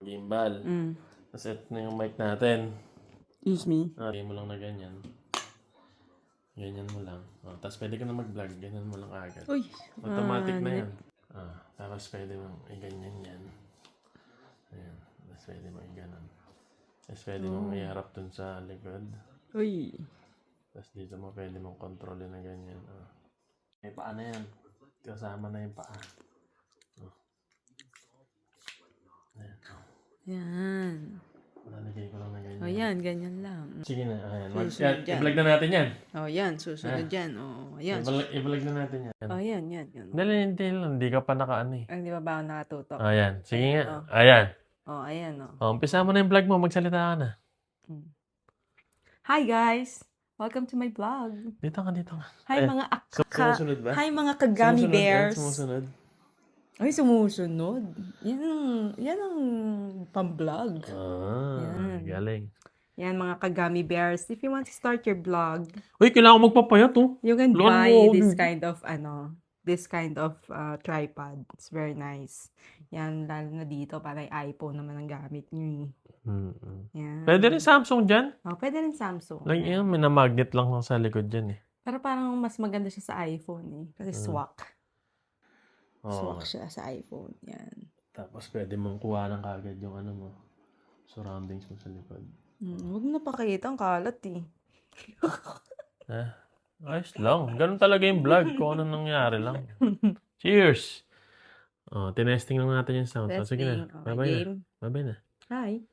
gimbal. Mm. Tapos ito na yung mic natin. Excuse me. Lagay mo lang na ganyan. Ganyan mo lang. Tapos pwede ka na mag-vlog. Ganyan mo lang agad. Uy. Automatic na yan. Tapos pwede mong i-ganyan yan. Ayan. Tapos pwede mong i-ganon. Tapos pwede mong i-harap dun sa likod. Uy. Tapos dito mo pwede mong kontrolin na ganyan. May paa na yan. Kasama na yung paa. Ayan. Yan. Lalagay ko lang na ganyan. O yan, ganyan lang. Sige na. Ayan. Susunod dyan. I-vlog na natin yan. O yan, susunod yan. O yan. I-vlog na natin yan. O yan, yan. Hindi lang. Hindi ka pa nakaano eh. Hindi ba ba ako nakatutok? Ayan. Sige nga. Ayan. O, ayan o. Umpisa mo na yung vlog mo. Magsalita ka na. Hi guys! Welcome to my vlog. Dito ka. Hi Ayan. mga Sumusunod ba? Hi mga kagami bears. Sumusunod. Ay, sumusunod. Yan ang pang-vlog. Yan. Galing. Yan mga kagami bears. If you want to start your vlog, Uy, kailangan ko magpapayat oh. you can Luan buy mo. this kind of tripod. It's very nice. Yan, lalo na dito, parang iPhone naman ang gamit nyo Yan. Pwede rin Samsung dyan. Oh, pwede rin Samsung. Like, yan, may na-magnet lang sa likod dyan eh. Pero parang mas maganda siya sa iPhone eh. Kasi swak. Oo. Swak siya sa iPhone. Yan. Tapos pwede mong kuha ng kagad yung ano mo. Surroundings mo sa likod. Huwag mo napakita ang kalat eh. Ayos lang. Ganun talaga yung vlog. Kung ano nangyari lang. Cheers! Tinesting lang natin yung sound. Sige na. Testing. Okay, Bye-bye na. game. Bye-bye na. Hi.